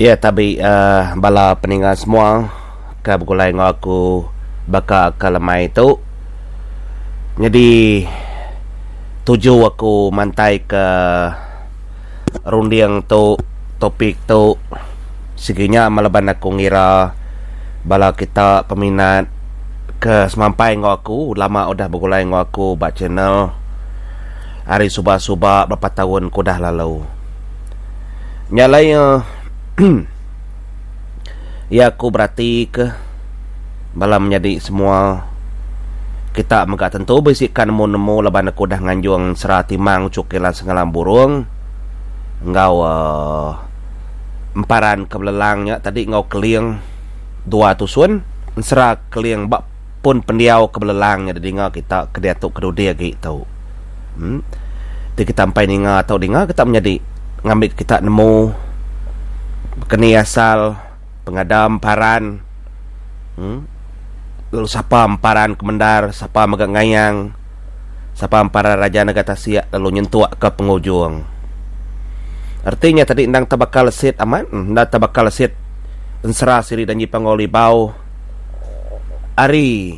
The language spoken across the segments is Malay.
Ya, tapi bala peninggal semua ka begulai ngau aku baka ka lemai tu. Jadi tuju aku mantai ke rundiang tu topik tu seginya malaban aku ngira bala kita peminat ke semampai ngau aku lama udah begulai ngau aku buat channel hari subah-subah berapa tahun ku dah lalu. Nyalai ya aku berarti ke bala menjadi semua kita megak tentu bisikan nemu laban aku dah nganjuang serati mang cukilan sengalam burung ngau emparan kebelelangnya tadi ngau keliang dua tusun sera keliang bak pun pendiau kebelelangnya jadi ngau kita kedatuk kedudia gitu. Jadi kita sampai ninga atau ninga kita menjadi ngambil kita nemu keni asal pengadam paran lalu siapa amparan kemendar, siapa megak ngayang, siapa amparan raja negata siak lalu nyentuak ke pengujung. Artinya tadi ndang tabakal sit aman, ndang tabakal sit ensera siri dan jipangoli bau. Ari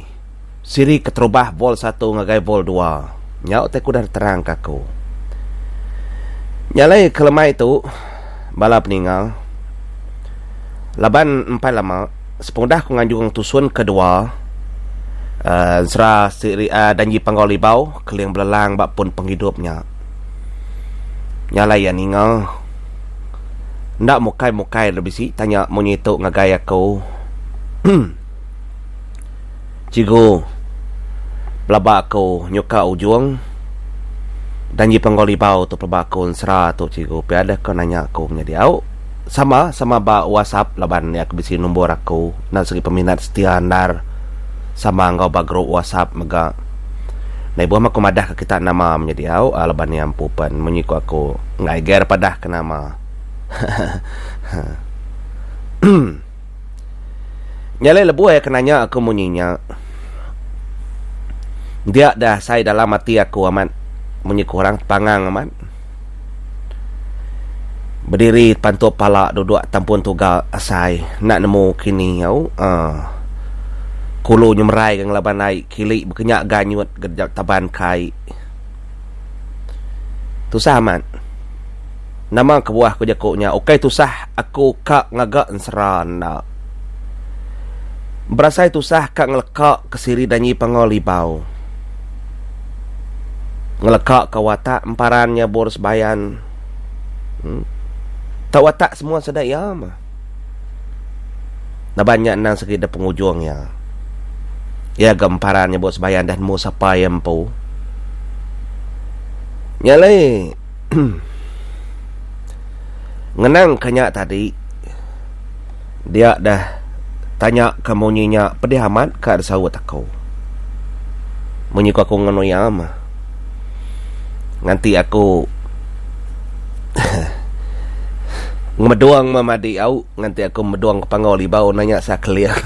siri keterubah vol 1 ngagai vol 2. Nyau te ku dah terang kaku. Nyalai kelemah itu bala peninggal. Laban empat lama sepengudah ku nganjung tusun kedua serah siri danji panggoli bau keliang belelang bak pun penghidupnya. Nyalai ya ningal ndak mukai-mukai lebih si tanya monyeto ngagaya kau. Cigo pelabak kau nyuka ujung danji panggoli bau tu pelabak kau serah tu cigo piada kau nanya kau menjadi au sama ba WhatsApp laban ya aku bisi nombor aku na segi peminat setia andar sama engkau ba grup WhatsApp mega nai buah mak madah ke kita nama menjadi au laban yang pupan menyiku aku ngai ger padah ke nama. Nyale lebu ya kenanya aku munyinya dia dah saya dalam hati aku aman menyiku orang pangang aman berdiri pantu pala duduk tampun tugal asai nak nemu kini yau kulu nyemrai kang laban naik kilik berkenyak ganyut gerjak taban kai tusah man nama kebuah ku jakuknya okey tusah aku kak ngagak enseran nak berasai tusah kak ngelekak kesiri danyi pangoli bau ngelekak ke watak emparannya boros bayan tak watak semua sedap ya mah. Dah banyak nang sekitar pengujungnya. Ya gemparannya buat sebayan dan mu sapa yang pu. Nyalai. Ngenang kanyak tadi. Dia dah tanya kamu nyinya pedih amat ka sawat aku. Munyiku aku ngono ya mah. Nganti aku ngemeduang mamadi au nganti aku meduang ke pangoli bau nanya sa keliang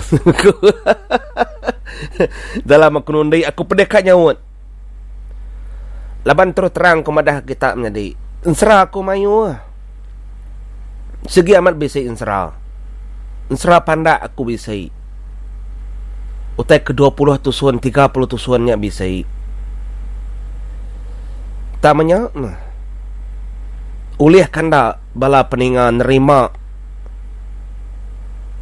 dalam aku nundi aku pedeka nyawut laban terus terang kumadah kita menjadi ensera aku mayu segi amat bisa ensera pandak aku bisa utai ke 20 tusuan 30 tusuannya bisa tamanya ulih kanda bala peninga nerima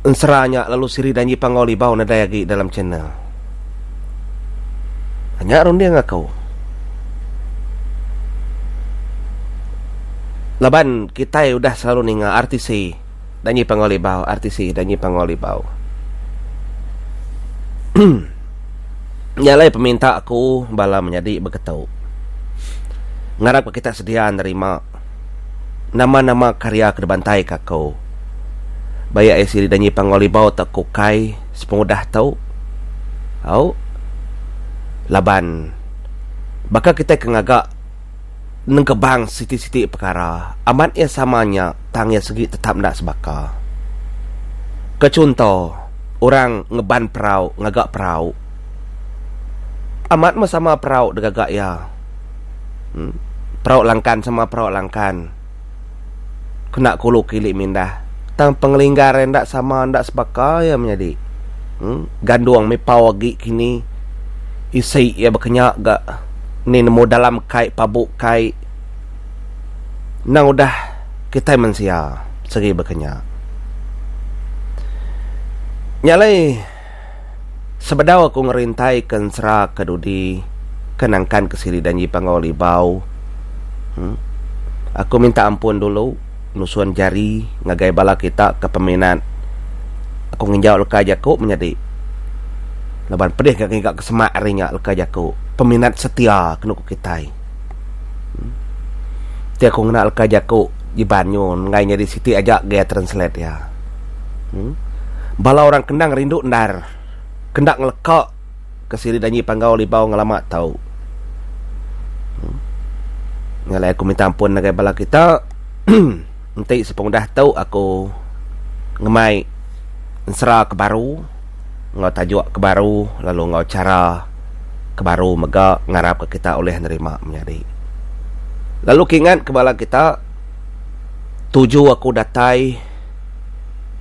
enseranya lalu siri danji pangoli bau nadayagi dalam channel hanya arun dia ngakau laban kita udah selalu ninga artisi danji pangoli bau nyalai peminta aku bala menjadi beketau ngarap kita sedia nerima nama-nama karya kedebantai kakau bayak esiri danyi pangoli bau tak kukai sepengudah tau au laban baka kita kengagak nengkebang siti-siti perkara amat ya samanya tangnya segi tetap nak sebaka kecunto orang ngeban perau ngagak perau amat mah sama perau degagak ya perau langkan sama perau langkan kena kulu kilik mindah tang pengelinggaran ndak sama ndak sebaka ya menjadi ganduang me pawagi kini isi ya berkenyak gak ni nemu dalam kai pabuk kai nang udah kita mensia segi berkenyak nyalai sebedau aku ngerintai kensra kedudi kenangkan kesiri dan jipangoli bau. Aku minta ampun dulu nusuan jari ngagai bala kita ke peminat. Aku nginjau leka jaku menjadi leban pedih kagak kesemak rinya leka jaku peminat setia kena ku kitai. Dia aku ngena leka jaku di Banyun ngai nyadi siti aja gaya translate ya. Bala orang kendang rindu ndar kendak ngelekak kesiri danyi panggau libau ngalamak tau. Ngalai aku minta ampun nagai bala kita. Nanti sepung dah tahu aku ngemai ensera ke baru ngau tajuk ke baru lalu ngau cara ke baru mega ngarap ke kita oleh nerima menjadi. Lalu kingat ke bala kita tuju aku datai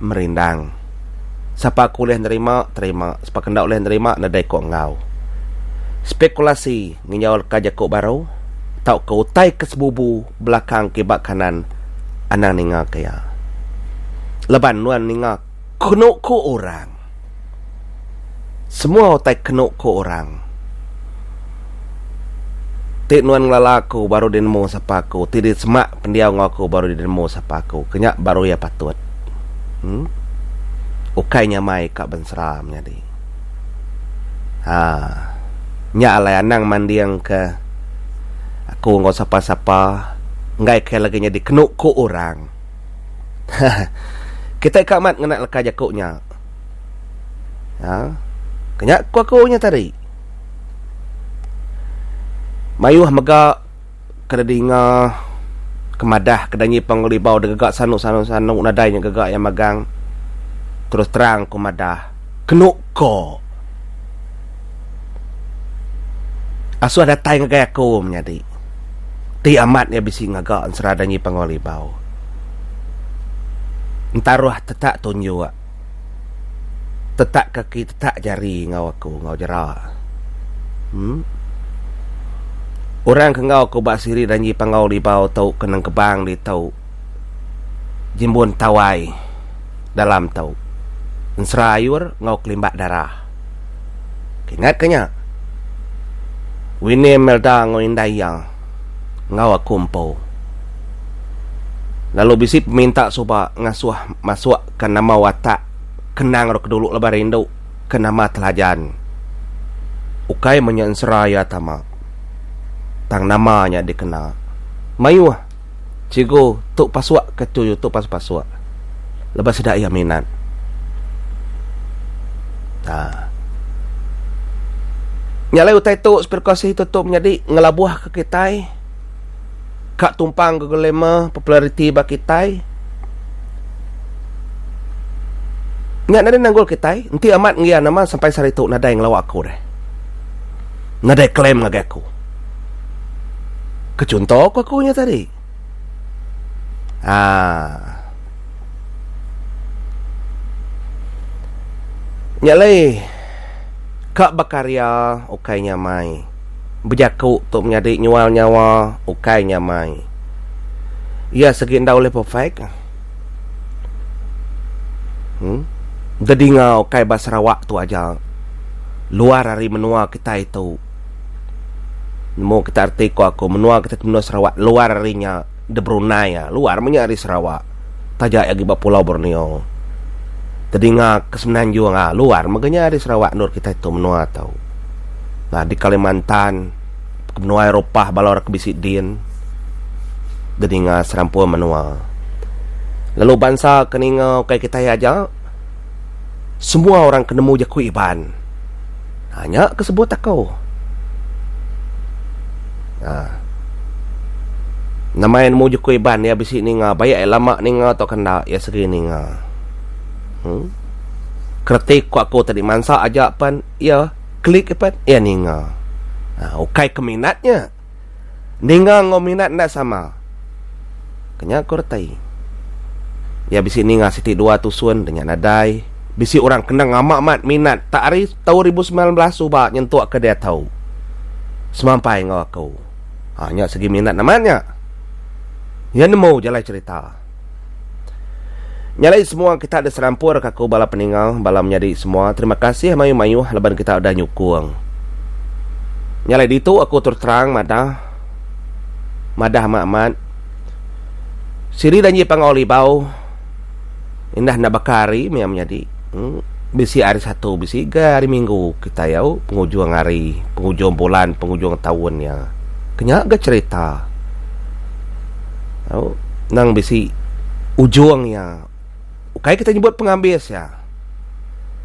merindang. Siapa aku boleh nerima, terima. Siapa kendak boleh nerima, nadai kok ngau. Spekulasi nginyawal kajak kok baru. Tau kau tai ke sebubu belakang kibak kanan. Anang ninga kaya. Leban nuan ninga kenuk ko orang. Semua tai kenuk ko orang. Tik nuan ngelalaku baru dinemu siapa aku. Tidak semak pendiau ngaku baru dinemu siapa aku. Kenyak baru ya patut. Ukainya mai kak bensera menjadi. Nya alai anang mandiang ke aku ngau sapa-sapa ngai ke lagi jadi kenuk ko orang. Kita kak mat ngenak leka jakuknya. Kenyak kuakunya tadi. Mayuh mega kedinga kemadah kedanyi panglibau degagak sanu nadainya gagak yang magang. Terus terang kumadah kenuk ko asu ada tai ngagay ako menjadi ti amat ya bisi ngagak anseradanyi pangolibau entaruh tetak tunjuk tetak kaki tetak jari ngau aku ngau jera orang ke ngau ko basiri danyi pangolibau tau kenang kebang di tau jimbun tawai dalam tau serayur ngau kelimbak darah. Ingat kenya Wini melda ngau indayang ngau akumpo. Lalu bisi minta suba ngasuh masuk ke nama watak kenang rok dulu lebar rindu ke nama telajan. Ukai menyan seraya tama. Tang namanya dikenal. Mayuh cigo tuk paswak ketuyu tuk paswak. Lepas sedak ia minat. Nyalai utai tu spekulasi tutup menjadi ngelabuh ke kitai kak tumpang ke gelema populariti bak kitai nyak nade nanggul kitai nanti amat ngia nama sampai sari tu nadai ngelawak aku deh nadai klaim ngagak aku kecuntok aku nya tadi nyalai kak bakarya ukai nyamai berjaku untuk menjadi nyual nyawa ukai nyamai ia seginda oleh perfect jadi ngau ukai Sarawak tu aja luar dari menua kita itu mau kita arti aku menua kita menua Sarawak luar darinya de Brunei ya luar menyari Sarawak tajak lagi bak Pulau Borneo. Tadi kesemenanjung luar makanya di Sarawak nur kita itu menua tahu. Nah di Kalimantan menua Eropah balor kebisit din. Jadi serampu menua. Lalu bangsa keninga kayak kita aja semua orang kenemu jaku iban. Hanya kesebut aku. Namain mu jaku iban ya bisi ninga bayak lama ninga atau kena ya segini ninga. Kretik aku tadi mansa aja pan ya klik pan ya ninga. Ukai keminatnya ninga ngau minat ndak sama kenya aku retai Ya bisi ni ngah siti 2 tusun dengan nadai. Bisi orang kena ngamak-mat minat. Tak hari tahun 2019 ubah nyentuak ke dia tahu. Semampai ngau aku. Hanya segi minat namanya. Ya nemu jalan cerita. Nyalai semua kita ada serampur kaku bala peninggal, bala menjadi semua. Terima kasih mayu-mayu leban kita ada nyukung. Nyalai itu aku terterang madah mak-mat. Siri dan jipang oli bau. Indah nak bakari yang menjadi. Bisi hari 1, bisi 3 hari Minggu kita yau penghujung hari, penghujung bulan, penghujung tahunnya. Kenyak ke cerita. Nang bisi ujungnya. Kayak kita nyebut pengambis ya.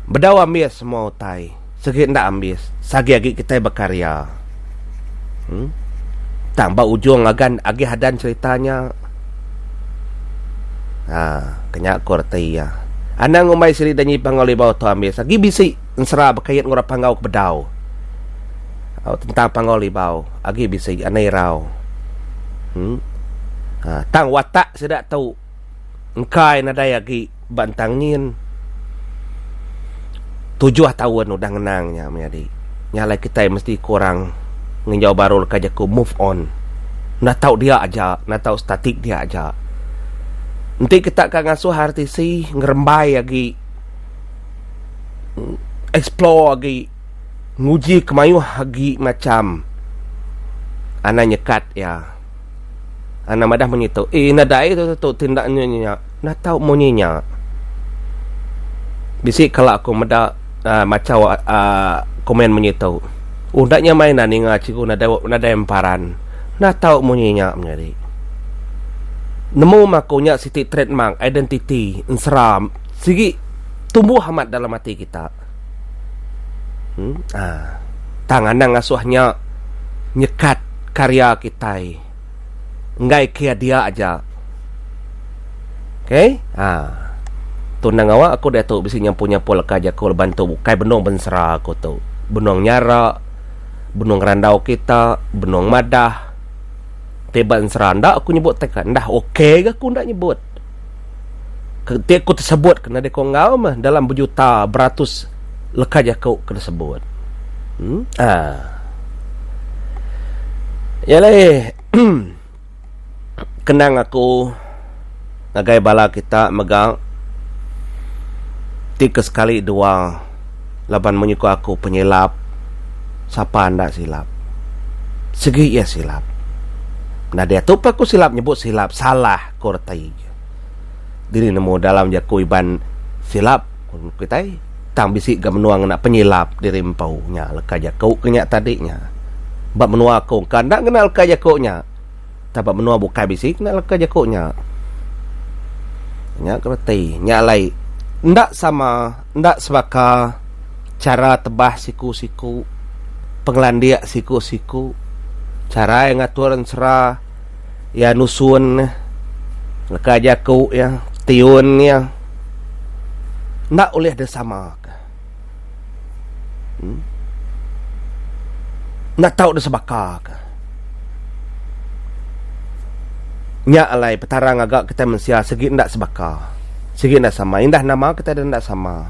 Berdawa ambis semua utai. Segi ndak ambis. Sagi-agi kita berkarya. Tambah ujung agan agi hadan ceritanya. Kenyak korti ya. Anang umay siri danyi pangoli bau to ambis. Agi bisi ensera berkait ngurap panggau ke bedau. Tentang pangoli bau. Agi bisi anai rau. Tang watak sedak tahu. Engkai nadai agi bantangin 7 tahun udah ngenangnya menjadi. Nyalai kita mesti kurang nginjau baru kajaku move on. Nak tahu dia aja, nak tahu statik dia aja. Nanti kita akan ngasuh artisi ngerembai lagi, explore lagi, nguji kemayu lagi macam ana nyekat ya. Ana madah menyitu. Nadai tu tindaknya nak tahu moninya. Bisik kalau aku madah macam komen menyitu. Undaknya mainan ni ngaciku nada emparan. Nak tahu moninya menjadi. Nemu makunya siti trademark identity enseram sigi tumbuh amat dalam hati kita. Tangan ngasuhnya nyekat karya kita. Ngai kia dia aja. Okay? Tunang awak aku dah tu bisi nyampu-nyampu lekaj aku bantu kai benong bensera aku tu. Benong nyara, benong randau kita, benong madah. Teban seranda aku nyebut tekan. Dah okey ke aku ndak nyebut. Ketika aku tersebut kena dekong ngau mah dalam berjuta beratus lekaj aku kena sebut. Yalah. Kenang aku nagai bala kita megang 3 kali 2 laban menyuku aku penyilap. Siapa anda silap? Segi ya silap. Nah dia tu aku silap nyebut silap salah kortai. Diri nemu dalam jaku iban silap kita tang bisik ga menuang nak penyilap diri empau nya lekaj aku kenyak tadinya. Bab menua aku kan nak kenal lekaj aku nya. Tapi menua bukan bisik nak lekaj aku nya. Nya kortai nya lai ndak sama ndak sebaka cara tebah siku-siku penglandiak siku-siku cara yang ngatur sera ya nusun lekaj aku ya tiun ya ndak oleh ada sama nak tahu dah sebaka nya alai petarang agak kita mensia segi ndak sebaka segi ndak sama indah nama kita dan ndak sama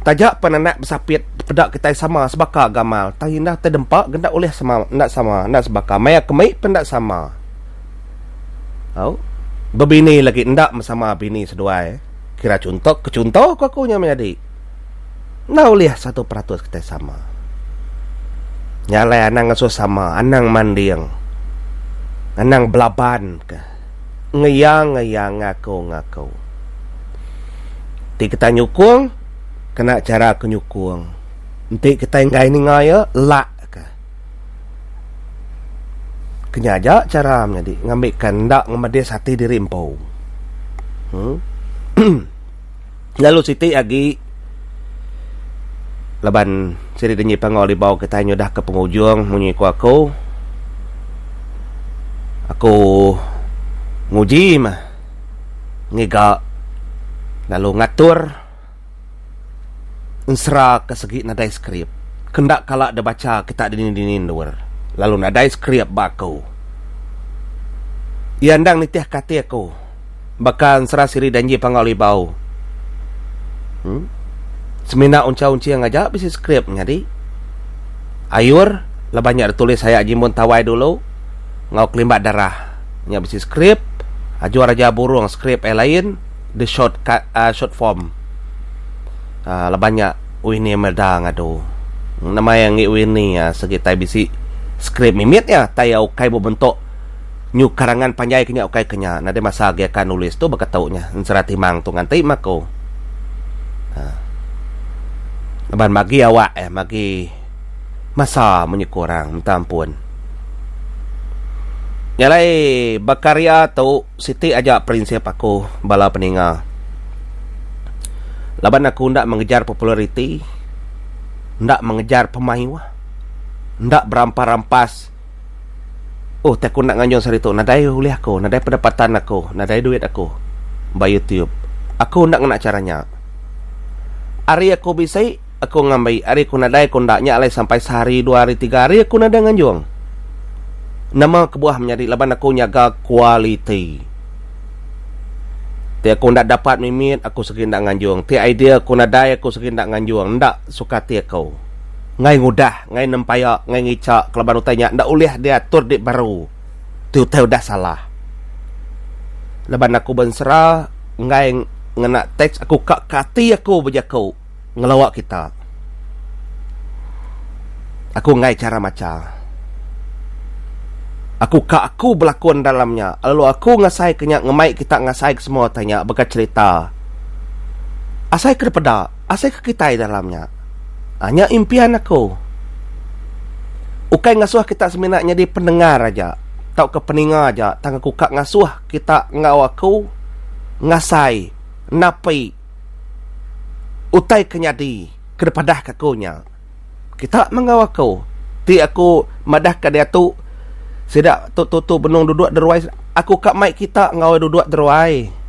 tajak penanak bersapit pedak kita sama sebaka gamal tahi indah terdempak gendak oleh sama ndak sebaka maya kemai pun ndak sama berbini lagi ndak sama bini seduai kira contoh kecuntoh aku nya menjadi ndak oleh 1% kita sama nyalai anang ngasuh sama anang mandiang anang belaban ke ngeyang ngaku ti kita nyukung kena cara kenyukung nanti kita ngai ni ngaya lak ke kenyaja cara menjadi ngambilkan ndak ngemades hati diri empau lalu siti lagi leban siri denyi pangoli bau kita nyudah ke penghujung munyi aku nguji mah ngiga lalu ngatur ensera ke segi nadai skrip kendak kala ada baca kita dinin luar lalu nadai skrip baku iandang nitih kati aku Bahkan serah siri danji pangali bau. Semina unca-unci yang ngajak bisi skrip jadi. Ayur lah banyak tulis saya jimun tawai dulu. Ngau kelimbat darah. Nya bisi skrip. Ajuar aja burung skrip lain the short form. Lah banyak wini merda ngadu. Nama yang wini segi tai bisi skrip mimit ya tayau kai bentuk nyu karangan panjai kenya ukai kenya nade masa dia kan nulis tu baka taunya serat timang tu ngantai mako ban magi awak magi masa menyekurang minta ampun nyalai bakarya tu siti aja prinsip aku bala peninga laban aku ndak mengejar populariti ndak mengejar pemain ndak berampas-rampas. Oh, tak aku nak nganjong sari tu. Nadai oleh aku, nadai pendapatan aku, nadai duit aku. By YouTube. Aku nak nak caranya. Hari aku bisa, aku ngambil. Hari aku nadai, aku ndaknya alai sampai sehari, 2 hari, 3 hari, aku nadai nganjong. Nama kebuah menjadi laban aku nyaga quality. Ti aku ndak dapat mimit, aku segi ndak nganjong. Ti idea aku nadai, aku segi ndak nganjong. Ndak suka ti aku. Ngai ngudah, ngai nempaya, ngai ngicak kelaban utanya ndak ulih dia atur dik baru. Tu udah salah. Leban aku bensera ngai ngena teks aku kak kati aku berjakau ngelawak kita. Aku ngai cara maca. Aku kak aku berlakon dalamnya. Lalu aku ngasai kenyak ngemai kita ngasai semua tanya bekas cerita. Asai ke pada, asai ke kita dalamnya. Hanya impian aku. Ukai ngasuh kita seminatnya di pendengar aja. Tau ke peninga aja. Tang aku kak ngasuh kita ngau aku ngasai napi utai kenyadi kedepadah kakunya. Kita mengau aku. Ti aku madah ka dia tu sedak tu benung duduk deruai. Aku kak mai kita ngau duduk deruai.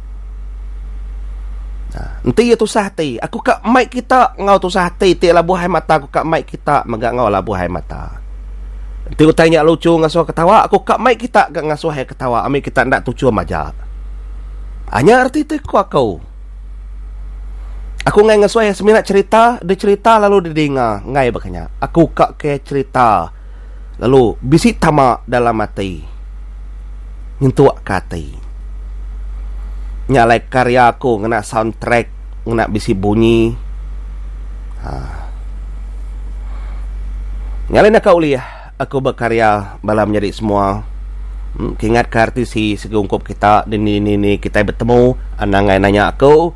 Nanti itu sahti. Aku kak mic kita ngau tu sahti. Ti labu hai mata aku kak mic kita megak ngau labu hai mata. Nanti aku tanya lucu ngasuh ketawa. Aku kak mic kita gak ngasuh hai ketawa. Ami kita ndak tucu maja. Hanya arti tu aku. Aku ngai ngasuh hai seminat cerita. Dia cerita lalu didengar. Ngai bakanya. Aku kak ke cerita. Lalu bisi tamak dalam hati. Nyentuak ke hati. Nyalai karya aku ngena soundtrack, ngena bisi bunyi. Nyalai nak kau lihat aku berkarya bala menjadi semua. Ingat ke arti si segi ungkup kita ini kita bertemu anangai nanya aku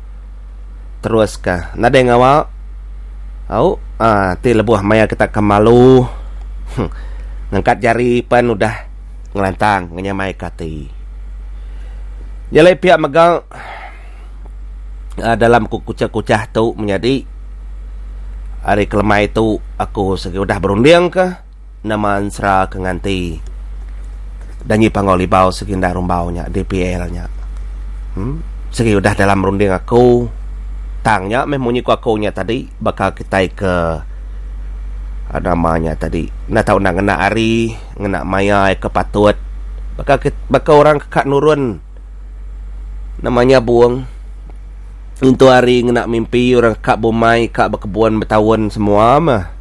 terus kah nada yang awak ti lebuh maya kita kemalu ngangkat jari pan udah ngelantang ngenyamai kati. Jalai pihak megang dalam kucah-kucah tu menjadi hari kelemah itu aku segi udah berunding ke nama ansra ke nganti dan nyi panggoli bau segi ndak rumbaunya DPL nya segi udah dalam runding aku tangnya memunyi ku aku nya tadi bakal kita ke namanya tadi nak tahu nak ngena ari ngena maya ke patut bakal orang kekak nurun namanya buang untuk hari nak mimpi orang kak bomai kak berkebuan bertahun semua mah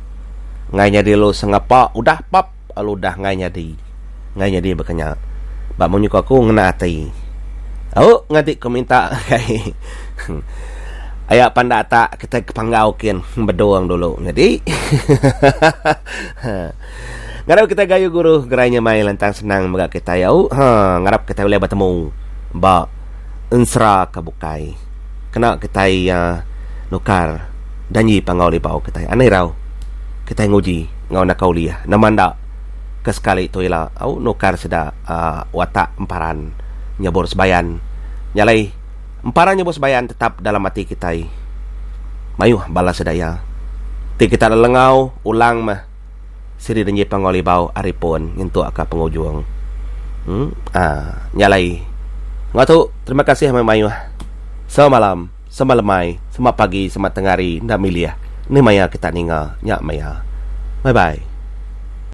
ngainya di lo sengapa udah pap alu dah ngainya di berkenya bak menyuku aku ngena hati ngati ku minta kai ayak panda tak kita kepanggaukin berdoang dulu jadi ngarap kita gayu guru gerainya mai lantang senang megak kita ngarap kita boleh bertemu ba ensra kabukai kena kita nukar danyi pangauli bau kita anai rau kita nguji ngau nak kauliah namanda kesekali tu ila nukar seda watak emparan nyabor sebayan nyalai emparan nyabor sebayan tetap dalam hati kita mayuh balas sedaya ti kita lengau ulang mah siri danyi pangauli bau aripun nyentuh aka pengujung nyalai ngatu terima kasih Mayu. Selamat malam, selamat lemai, selamat pagi, selamat tengari, ndak milih. Ni maya kita ninga, nyak maya. Bye bye.